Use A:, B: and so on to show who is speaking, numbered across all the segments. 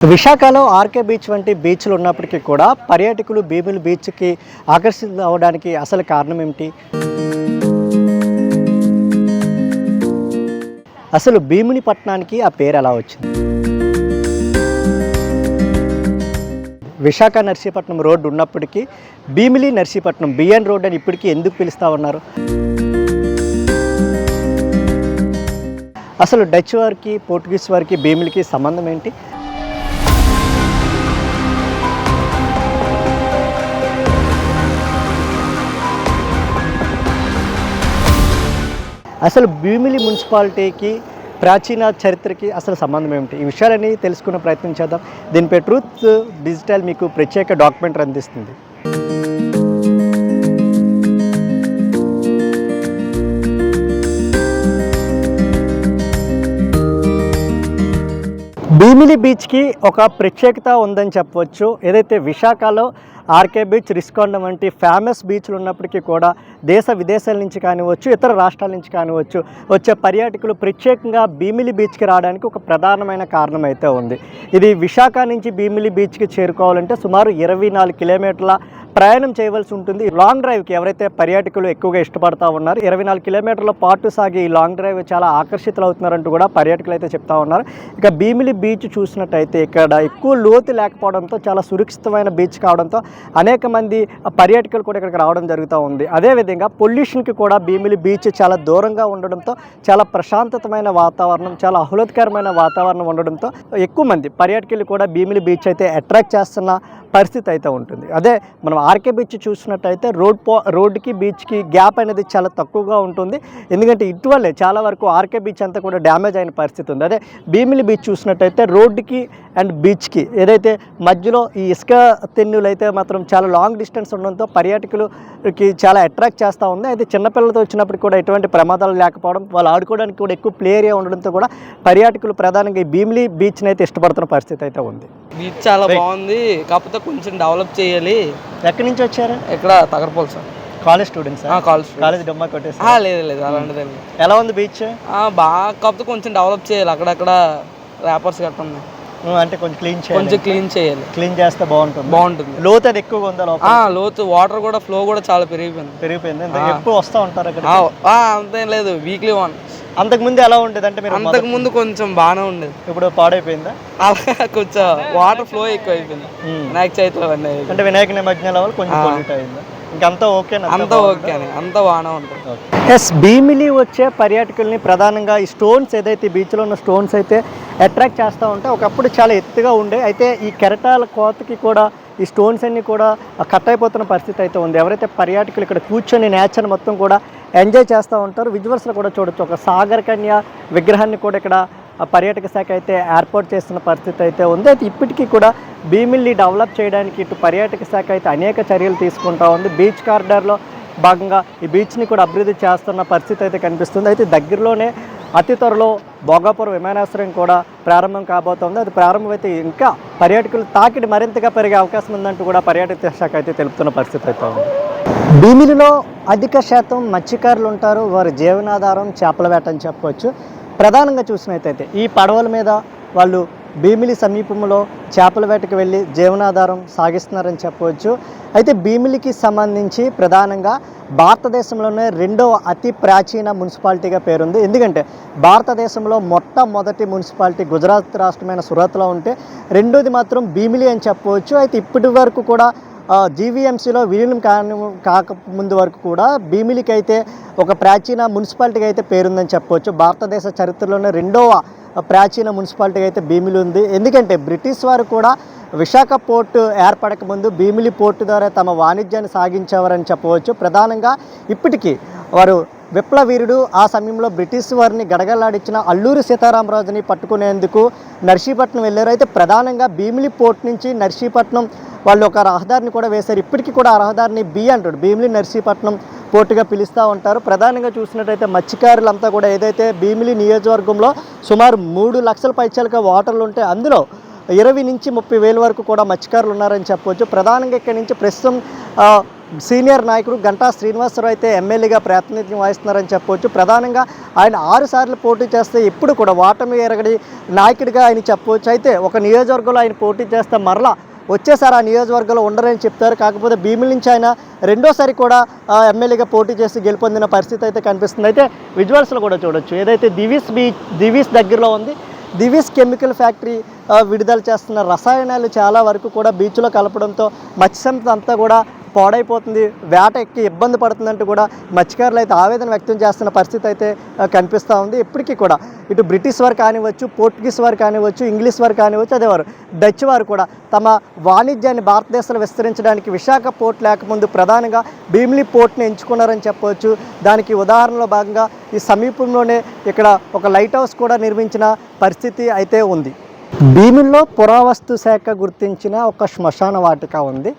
A: విశాఖలో RK beach వంటి బీచ్లు ఉన్నప్పటికీ కూడా పర్యాటకులు భీమిలి బీచ్కి ఆకర్షితులు అవడానికి అసలు కారణం ఏమిటి? అసలు భీముని పట్టణానికి ఆ పేరు ఎలా వచ్చింది? విశాఖ నర్సీపట్నం రోడ్డు ఉన్నప్పటికీ భీమిలి నర్సీపట్నం బిఎన్ రోడ్ అని ఇప్పటికీ ఎందుకు పిలుస్తూ ఉన్నారు? అసలు డచ్ వారికి పోర్చుగీస్ వారికి భీమిలికి సంబంధం ఏంటి? అసలు భీమిలి మున్సిపాలిటీకి ప్రాచీన చరిత్రకి అసలు సంబంధం ఏమిటి? ఈ విషయాలన్నీ తెలుసుకునే ప్రయత్నం చేద్దాం. దీనిపై ట్రూత్ డిజిటల్ మీకు ప్రత్యేక డాక్యుమెంటరీ అందిస్తుంది. భీమిలి బీచ్కి ఒక ప్రత్యేకత ఉందని చెప్పవచ్చు. ఏదైతే విశాఖలో ఆర్కే బీచ్, రిస్కొండ వంటి ఫేమస్ బీచ్లు ఉన్నప్పటికీ కూడా దేశ విదేశాల నుంచి కానివచ్చు, ఇతర రాష్ట్రాల నుంచి కానివచ్చు వచ్చే పర్యాటకులు ప్రత్యేకంగా భీమిలి బీచ్కి రావడానికి ఒక ప్రధానమైన కారణం అయితే ఉంది. ఇది విశాఖ నుంచి భీమిలి బీచ్కి చేరుకోవాలంటే సుమారు 24 కిలోమీటర్ల ప్రయాణం చేయవలసి ఉంటుంది. లాంగ్ డ్రైవ్కి ఎవరైతే పర్యాటకులు ఎక్కువగా ఇష్టపడతా ఉన్నారు, 24 కిలోమీటర్ల పాటు సాగే ఈ లాంగ్ డ్రైవ్ చాలా ఆకర్షితులు అవుతున్నారంటూ కూడా పర్యాటకులు అయితే చెప్తా ఉన్నారు. ఇక భీమిలి బీచ్ చూసినట్టయితే ఇక్కడ ఎక్కువ లోతు లేకపోవడంతో చాలా సురక్షితమైన బీచ్ కావడంతో అనేక మంది పర్యాటకులు కూడా ఇక్కడికి రావడం జరుగుతూ ఉంది. అదేవిధంగా పొల్యూషన్కి కూడా భీమిలి బీచ్ చాలా దూరంగా ఉండడంతో చాలా ప్రశాంతమైన వాతావరణం, చాలా ఆహ్లాదకరమైన వాతావరణం ఉండడంతో ఎక్కువ మంది పర్యాటకులు కూడా భీమిలి బీచ్ అయితే అట్రాక్ట్ చేస్తున్న పరిస్థితి అయితే ఉంటుంది. అదే మనం ఆర్కే బీచ్ చూసినట్టయితే రోడ్డుకి బీచ్కి గ్యాప్ అనేది చాలా తక్కువగా ఉంటుంది. ఎందుకంటే ఇటీవలే చాలా వరకు ఆర్కే బీచ్ అంతా కూడా డ్యామేజ్ అయిన పరిస్థితి ఉంది. అదే భీమిలి బీచ్ చూసినట్టయితే రోడ్డుకి అండ్ బీచ్కి ఏదైతే మధ్యలో ఈ ఇసుక తెన్నులు అయితే మాత్రం చాలా లాంగ్ డిస్టెన్స్ ఉండడంతో పర్యాటకులకి చాలా అట్రాక్ట్ చేస్తూ ఉంది. అయితే చిన్నపిల్లలతో వచ్చినప్పుడు కూడా ఎటువంటి ప్రమాదాలు లేకపోవడం, వాళ్ళు ఆడుకోవడానికి కూడా ఎక్కువ ప్లే ఏరియా ఉండడంతో కూడా పర్యాటకులు ప్రధానంగా ఈ భీమిలి బీచ్ని అయితే ఇష్టపడుతున్న పరిస్థితి అయితే ఉంది.
B: బీచ్ చాలా బాగుంది, కాకపోతే కొంచెం డెవలప్ చేయాలి.
A: ఎక్కడి నుంచి వచ్చారు?
B: ఇక్కడ తగరపోలు సార్.
A: College students? కాలేజ్ డొమ్మా కొట్టేసి?
B: లేదు అలాంటిది.
A: ఎలా ఉంది బీచ్?
B: బాగా, కాకపోతే కొంచెం డెవలప్ చేయాలి. అక్కడక్కడ ర్యాపర్స్ గట్రా ఉన్నాయి,
A: అంటే కొంచెం క్లీన్ చేయాలి. క్లీన్ చేస్తే బాగుంటుంది. లోతు అది ఎక్కువగా ఉందా లోపల?
B: లోతు, వాటర్ కూడా ఫ్లో కూడా చాలా పెరిగిపోయింది.
A: ఎప్పుడు వస్తూ ఉంటారు అక్కడ?
B: అంతేం లేదు, వీక్లీ వన్.
A: అంతకుముందు ఎలా ఉండేది? అంటే మీరు
B: అంతకుముందు కొంచెం బాగానే ఉండేది,
A: ఇప్పుడు పాడైపోయిందా?
B: కొంచెం వాటర్ ఫ్లో ఎక్కువ అయిపోయింది. వినాయక చవితి అవన్నీ
A: అంటే వినాయక నిమజ్జనం వల్ల కొంచెం పొల్యూట్ అయిందా? ఇంకంతా ఓకేనా?
B: అంతా ఓకే అని, అంతా బాగానే ఉంటుంది.
A: ఎస్, భీమిలి వచ్చే పర్యాటకుల్ని ప్రధానంగా ఈ స్టోన్స్ ఏదైతే బీచ్లో ఉన్న స్టోన్స్ అయితే అట్రాక్ట్ చేస్తూ ఉంటాయి. ఒకప్పుడు చాలా ఎత్తుగా ఉండే, అయితే ఈ కెరటాల కోతకి కూడా ఈ స్టోన్స్ అన్నీ కూడా కట్ అయిపోతున్న పరిస్థితి అయితే ఉంది. ఎవరైతే పర్యాటకులు ఇక్కడ కూర్చొని నేచర్ మొత్తం కూడా ఎంజాయ్ చేస్తూ ఉంటారు. విజువల్స్లో కూడా చూడొచ్చు, ఒక సాగర్ కన్య విగ్రహాన్ని కూడా ఇక్కడ పర్యాటక శాఖ అయితే ఏర్పాటు చేస్తున్న పరిస్థితి అయితే ఉంది. అయితే ఇప్పటికీ కూడా భీమిలిని డెవలప్ చేయడానికి ఇటు పర్యాటక శాఖ అయితే అనేక చర్యలు తీసుకుంటూ ఉంది. బీచ్ కారిడార్లో భాగంగా ఈ బీచ్ని కూడా అభివృద్ధి చేస్తున్న పరిస్థితి అయితే కనిపిస్తుంది. అయితే దగ్గరలోనే అతి త్వరలో భోగాపురం విమానాశ్రయం కూడా ప్రారంభం కాబోతోంది. అది ప్రారంభమైతే ఇంకా పర్యాటకులు తాకిడి మరింతగా పెరిగే అవకాశం ఉందంటూ కూడా పర్యాటక శాఖ అయితే తెలుపుతున్న పరిస్థితి అయితే ఉంది. భీమిలిలో అధిక శాతం మత్స్యకారులు ఉంటారు. వారి జీవనాధారం చేపల వేట అని చెప్పవచ్చు. ప్రధానంగా చూసినట్టయితే ఈ పడవల మీద వాళ్ళు భీమిలి సమీపంలో చేపల వేటకు వెళ్ళి జీవనాధారం సాగిస్తున్నారని చెప్పవచ్చు. అయితే భీమిలికి సంబంధించి ప్రధానంగా భారతదేశంలోనే రెండవ అతి ప్రాచీన మున్సిపాలిటీగా పేరుంది. ఎందుకంటే భారతదేశంలో మొట్టమొదటి మున్సిపాలిటీ గుజరాత్ రాష్ట్రమైన సూరత్లో ఉంటే రెండోది మాత్రం భీమిలి అని చెప్పవచ్చు. అయితే ఇప్పటి వరకు కూడా జీవీఎంసీలో విలీనం కాకముందు వరకు కూడా భీమిలికి అయితే ఒక ప్రాచీన మున్సిపాలిటీగా అయితే పేరుందని చెప్పవచ్చు. భారతదేశ చరిత్రలోనే రెండవ ప్రాచీన మున్సిపాలిటీగా అయితే భీమిలి ఉంది. ఎందుకంటే బ్రిటిష్ వారు కూడా విశాఖ పోర్టు ఏర్పడక ముందు భీమిలి పోర్టు ద్వారా తమ వాణిజ్యాన్ని సాగించేవారని చెప్పవచ్చు. ప్రధానంగా ఇప్పటికీ వారు విప్లవీరుడు, ఆ సమయంలో బ్రిటిష్ వారిని గడగలాడించిన అల్లూరి సీతారామరాజుని పట్టుకునేందుకు నర్సీపట్నం వెళ్ళారు. అయితే ప్రధానంగా భీమిలి పోర్ట్ నుంచి నర్సీపట్నం వాళ్ళు ఒక రహదారిని కూడా వేశారు. ఇప్పటికీ కూడా ఆ రహదారిని భీమిలి నర్సీపట్నం పోర్టుగా పిలుస్తూ ఉంటారు. ప్రధానంగా చూసినట్టయితే మత్స్యకారులంతా కూడా ఏదైతే భీమిలి నియోజకవర్గంలో సుమారు 3 లక్షల పైచలుగా వాటర్లు ఉంటే అందులో 20 నుంచి 30 వేల వరకు కూడా మత్స్యకారులు ఉన్నారని చెప్పవచ్చు. ప్రధానంగా ఇక్కడి నుంచి ప్రస్తుతం సీనియర్ నాయకుడు గంటా శ్రీనివాసరావు అయితే ఎమ్మెల్యేగా ప్రాతినిధ్యం వహిస్తున్నారని చెప్పవచ్చు. ప్రధానంగా ఆయన 6 సార్లు పోటీ చేస్తే ఇప్పుడు కూడా ఓటమి ఎరగడి నాయకుడిగా ఆయన చెప్పవచ్చు. అయితే ఒక నియోజకవర్గంలో ఆయన పోటీ చేస్తే మరలా వచ్చేసారి ఆ నియోజకవర్గంలో ఉండరని చెప్తారు. కాకపోతే భీమిలి నుంచి ఆయన రెండోసారి కూడా ఎమ్మెల్యేగా పోటీ చేసి గెలుపొందిన పరిస్థితి అయితే కనిపిస్తుంది. అయితే విజువల్స్లో కూడా చూడొచ్చు, ఏదైతే దివీస్ దగ్గరలో ఉంది, దివీస్ కెమికల్ ఫ్యాక్టరీ విడుదల చేస్తున్న రసాయనాలు చాలా వరకు కూడా బీచ్లో కలపడంతో మత్స్యంత అంతా కూడా పాడైపోతుంది, వేట ఎక్కి ఇబ్బంది పడుతుందంటూ కూడా మత్స్యకారులు అయితే ఆవేదన వ్యక్తం చేస్తున్న పరిస్థితి అయితే కనిపిస్తూ ఉంది. ఇప్పటికీ కూడా ఇటు బ్రిటిష్ వారు కానివ్వచ్చు, పోర్చుగీస్ వారు కానివ్వచ్చు, ఇంగ్లీష్ వారు కానివ్వచ్చు, అదేవారు డచ్ వారు కూడా తమ వాణిజ్యాన్ని భారతదేశంలో విస్తరించడానికి విశాఖ పోర్ట్ లేకముందు ప్రధానంగా భీమిలి పోర్ట్ని ఎంచుకున్నారని చెప్పవచ్చు. దానికి ఉదాహరణలో భాగంగా ఈ సమీపంలోనే ఇక్కడ ఒక లైట్ హౌస్ కూడా నిర్మించిన పరిస్థితి అయితే ఉంది. భీమిలిలో పురావస్తు శాఖ గుర్తించిన ఒక శ్మశాన వాటిక ఉంది.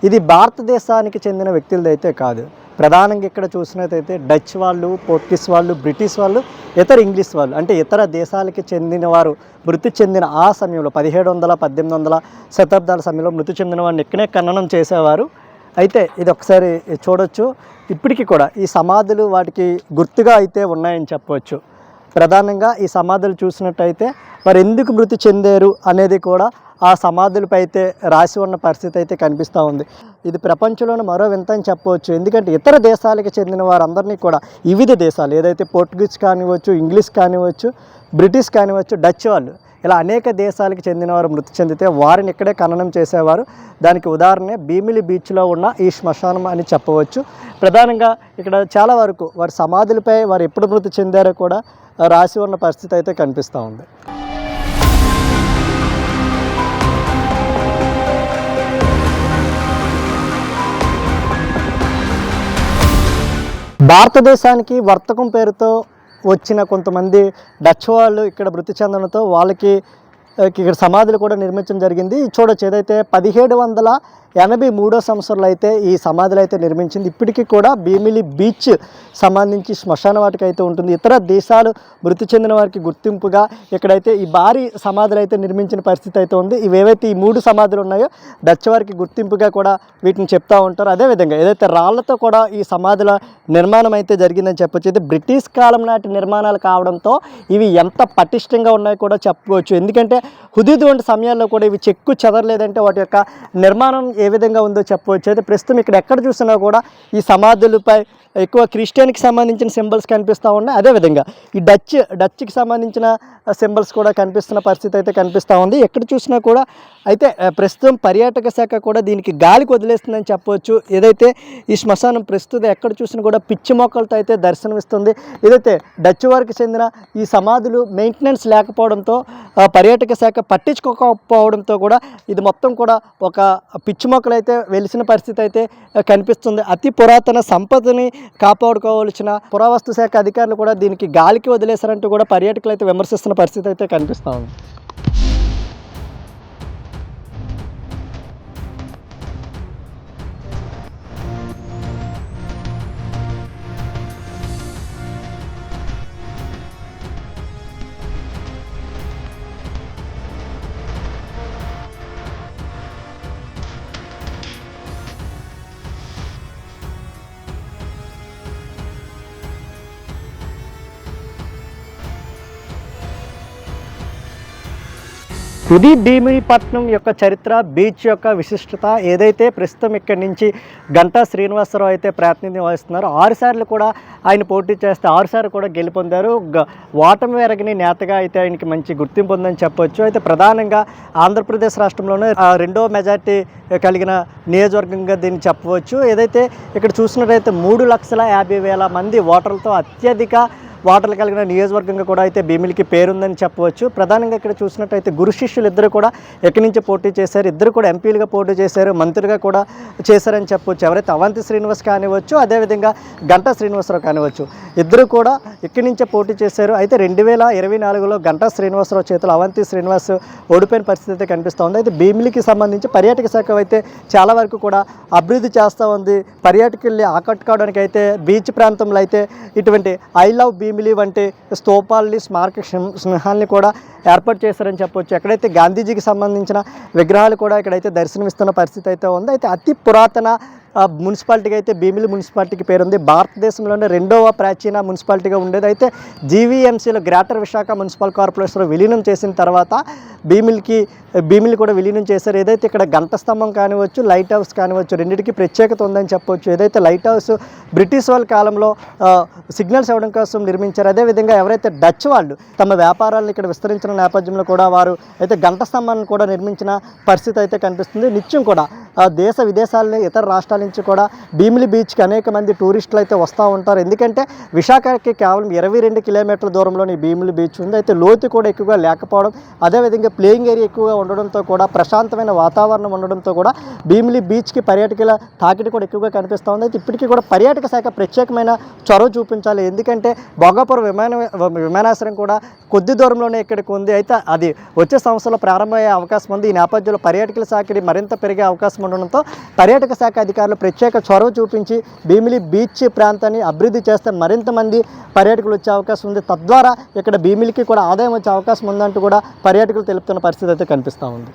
A: ఇది భారతదేశానికి చెందిన వ్యక్తులదైతే కాదు. ప్రధానంగా ఇక్కడ చూసినట్టయితే డచ్ వాళ్ళు, పోర్చుగీస్ వాళ్ళు, బ్రిటిష్ వాళ్ళు, ఇతర ఇంగ్లీష్ వాళ్ళు అంటే ఇతర దేశాలకి చెందిన వారు మృతి చెందిన ఆ సమయంలో 1700, 1800 శతాబ్దాల సమయంలో మృతి చెందిన వారిని ఇక్కడే ఖననం చేసేవారు. అయితే ఇది ఒకసారి చూడొచ్చు. ఇప్పటికీ కూడా ఈ సమాధులు వాటికి గుర్తుగా అయితే ఉన్నాయని చెప్పవచ్చు. ప్రధానంగా ఈ సమాధులు చూసినట్టయితే వారు ఎందుకు మృతి చెందారు అనేది కూడా ఆ సమాధులపై అయితే రాసి ఉన్న పరిస్థితి అయితే కనిపిస్తూ ఉంది. ఇది ప్రపంచంలోని మరో వింత అని చెప్పవచ్చు. ఎందుకంటే ఇతర దేశాలకు చెందిన వారందరినీ కూడా వివిధ దేశాలు ఏదైతే పోర్చుగీస్ కానివ్వచ్చు, ఇంగ్లీష్ కానివ్వచ్చు, బ్రిటిష్ కానివ్వచ్చు, డచ్ వాళ్ళు ఇలా అనేక దేశాలకు చెందిన వారు మృతి చెందితే వారిని ఇక్కడే ఖననం చేసేవారు. దానికి ఉదాహరణ భీమిలి బీచ్లో ఉన్న ఈ శ్మశానం అని చెప్పవచ్చు. ప్రధానంగా ఇక్కడ చాలా వరకు వారి సమాధులపై వారు ఎప్పుడు మృతి చెందారో కూడా రాసి ఉన్న పరిస్థితి అయితే కనిపిస్తూ ఉంది. భారతదేశానికి వర్తకం పేరుతో వచ్చిన కొంతమంది డచ్ వాళ్ళు ఇక్కడ మృతి చెందడంతో వాళ్ళకి ఇక్కడ సమాధులు కూడా నిర్మించడం జరిగింది. చూడొచ్చు, ఏదైతే 1783 సంవత్సరంలో అయితే ఈ సమాధులు అయితే నిర్మించింది. ఇప్పటికీ కూడా భీమిలి బీచ్ సంబంధించి శ్మశాన వాటిక అయితే ఉంటుంది. ఇతర దేశాలు మృతి చెందిన వారికి గుర్తింపుగా ఇక్కడైతే ఈ భారీ సమాధులు అయితే నిర్మించిన పరిస్థితి అయితే ఉంది. ఇవేవైతే ఈ 3 సమాధులు ఉన్నాయో డచ్ వారికి గుర్తింపుగా కూడా వీటిని చెప్తూ ఉంటారు. అదేవిధంగా ఏదైతే రాళ్లతో కూడా ఈ సమాధుల నిర్మాణం అయితే జరిగిందని చెప్పొచ్చు. ఇది బ్రిటిష్ కాలం నాటి నిర్మాణాలు కావడంతో ఇవి ఎంత పటిష్టంగా ఉన్నాయో కూడా చెప్పుకోవచ్చు. ఎందుకంటే హుదూద్ వంటి సమయాల్లో కూడా ఇవి చెక్కు చెదరలేదంటే వాటి యొక్క నిర్మాణం ఏ విధంగా ఉందో చెప్పవచ్చు. అయితే ప్రస్తుతం ఇక్కడ ఎక్కడ చూసినా కూడా ఈ సమాధులపై ఎక్కువ క్రిస్టియన్కి సంబంధించిన సింబల్స్ కనిపిస్తూ ఉన్నాయి. అదేవిధంగా ఈ డచ్కి సంబంధించిన సింబల్స్ కూడా కనిపిస్తున్న పరిస్థితి అయితే కనిపిస్తూ ఉంది. ఎక్కడ చూసినా కూడా అయితే ప్రస్తుతం పర్యాటక శాఖ కూడా దీనికి గాలికి వదిలేస్తుందని చెప్పవచ్చు. ఏదైతే ఈ శ్మశానం ప్రస్తుతం ఎక్కడ చూసినా కూడా పిచ్చి మొక్కలతో అయితే దర్శనమిస్తుంది. ఏదైతే డచ్ వారికి చెందిన ఈ సమాధులు మెయింటెనెన్స్ లేకపోవడంతో పర్యాటక శాఖ పట్టించుకోకపోవడంతో కూడా ఇది మొత్తం కూడా ఒక పిచ్చి మొక్కలు అయితే వెలిసిన పరిస్థితి అయితే కనిపిస్తుంది. అతి పురాతన సంపదని కాపాడుకోవాల్సిన పురావస్తు శాఖ అధికారులు కూడా దీనికి గాలికి వదిలేశారంటూ కూడా పర్యాటకులు అయితే విమర్శిస్తున్న పరిస్థితి అయితే కనిపిస్తూ ఉంది. ఇది భీమిలిపట్నం యొక్క చరిత్ర, బీచ్ యొక్క విశిష్టత. ఏదైతే ప్రస్తుతం ఇక్కడి నుంచి గంటా శ్రీనివాసరావు అయితే ప్రాతినిధ్యం వహిస్తున్నారు. 6 సార్లు కూడా ఆయన పోటీ చేస్తే 6 సార్లు కూడా గెలుపొందారు. ఓటమి ఎరగని నేతగా అయితే ఆయనకి మంచి గుర్తింపు ఉందని చెప్పొచ్చు. అయితే ప్రధానంగా ఆంధ్రప్రదేశ్ రాష్ట్రంలోనే 2వ మెజార్టీ కలిగిన నియోజకవర్గంగా దీన్ని చెప్పవచ్చు. ఏదైతే ఇక్కడ చూసినట్టయితే 3,50,000 మంది ఓటర్లతో అత్యధిక ఓటర్లు కలిగిన నియోజకవర్గంగా కూడా అయితే భీమిలికి పేరుందని చెప్పవచ్చు. ప్రధానంగా ఇక్కడ చూసినట్టయితే గురు శిష్యులు ఇద్దరు కూడా ఎక్కడి నుంచి పోటీ చేశారు. ఇద్దరు కూడా ఎంపీలుగా పోటీ చేశారు, మంత్రిగా కూడా చేశారని చెప్పవచ్చు. ఎవరైతే అవంతి శ్రీనివాస్ కానివ్వచ్చు, అదేవిధంగా గంటా శ్రీనివాసరావు కానివ్వచ్చు, ఇద్దరు కూడా ఇక్కడి నుంచే పోటీ చేశారు. అయితే 2024లో గంటా శ్రీనివాసరావు చేతులు అవంతి శ్రీనివాస్ ఓడిపోయిన పరిస్థితి అయితే కనిపిస్తూ ఉంది. అయితే భీమిలికి సంబంధించి పర్యాటక శాఖ అయితే చాలా వరకు కూడా అభివృద్ధి చేస్తూ ఉంది. పర్యాటకుల్ని ఆకట్టుకోవడానికి అయితే బీచ్ ప్రాంతంలో అయితే ఇటువంటి ఐ లవ్ భీమిలి వంటి స్తూపాలని, స్మారక సింహాలని కూడా ఏర్పాటు చేశారని చెప్పవచ్చు. ఎక్కడైతే గాంధీజీకి సంబంధించిన విగ్రహాలు కూడా ఇక్కడైతే దర్శనమిస్తున్న పరిస్థితి అయితే ఉంది. అయితే అతి పురాతన మున్సిపాలిటీగా అయితే భీమిలి మున్సిపాలిటీకి పేరుంది. భారతదేశంలోనే రెండవ ప్రాచీన మున్సిపాలిటీగా ఉండేది. అయితే జీవీఎంసీలో గ్రేటర్ విశాఖ మున్సిపల్ కార్పొరేషన్లో విలీనం చేసిన తర్వాత భీమిలి కూడా విలీనం చేశారు. ఏదైతే ఇక్కడ గంట స్తంభం కానివచ్చు, లైట్ హౌస్ కానివచ్చు, రెండింటికి ప్రత్యేకత ఉందని చెప్పవచ్చు. ఏదైతే లైట్ హౌస్ బ్రిటిష్ వాళ్ళ కాలంలో సిగ్నల్స్ ఇవ్వడం కోసం నిర్మించారు. అదేవిధంగా ఎవరైతే డచ్ వాళ్ళు తమ వ్యాపారాలను ఇక్కడ విస్తరించిన నేపథ్యంలో కూడా వారు అయితే గంట స్తంభాన్ని కూడా నిర్మించిన పరిస్థితి అయితే కనిపిస్తుంది. నిత్యం కూడా దేశ విదేశాలని ఇతర రాష్ట్రాల నుంచి కూడా భీమిలి బీచ్కి అనేక మంది టూరిస్టులు అయితే వస్తూ ఉంటారు. ఎందుకంటే విశాఖకి కేవలం 22 కిలోమీటర్ల దూరంలోని భీమిలి బీచ్ ఉంది. అయితే లోతు కూడా ఎక్కువగా లేకపోవడం, అదేవిధంగా ప్లేయింగ్ ఏరియా ఎక్కువగా ఉండడంతో కూడా, ప్రశాంతమైన వాతావరణం ఉండడంతో కూడా భీమిలి బీచ్కి పర్యాటకుల తాకిడి కూడా ఎక్కువగా కనిపిస్తూ ఉంది. అయితే ఇప్పటికీ కూడా పర్యాటక శాఖ ప్రత్యేకమైన చొరవ చూపించాలి. ఎందుకంటే భోగాపురం విమానాశ్రయం కూడా కొద్ది దూరంలోనే ఇక్కడికి ఉంది. అయితే అది వచ్చే సంవత్సరంలో ప్రారంభమయ్యే అవకాశం ఉంది. ఈ నేపథ్యంలో పర్యాటకుల శాఖని మరింత పెరిగే అవకాశం ఉండడంతో పర్యాటక శాఖ అధికారులు ప్రత్యేక చొరవ చూపించి భీమిలి బీచ్ ప్రాంతాన్ని అభివృద్ధి చేస్తే మరింత మంది పర్యాటకులు వచ్చే అవకాశం ఉంది. తద్వారా ఇక్కడ భీమిలికి కూడా ఆదాయం వచ్చే అవకాశం ఉందంటూ కూడా పర్యాటకులు తెలుపుతున్న పరిస్థితి అయితే కనిపిస్తూ ఉంది.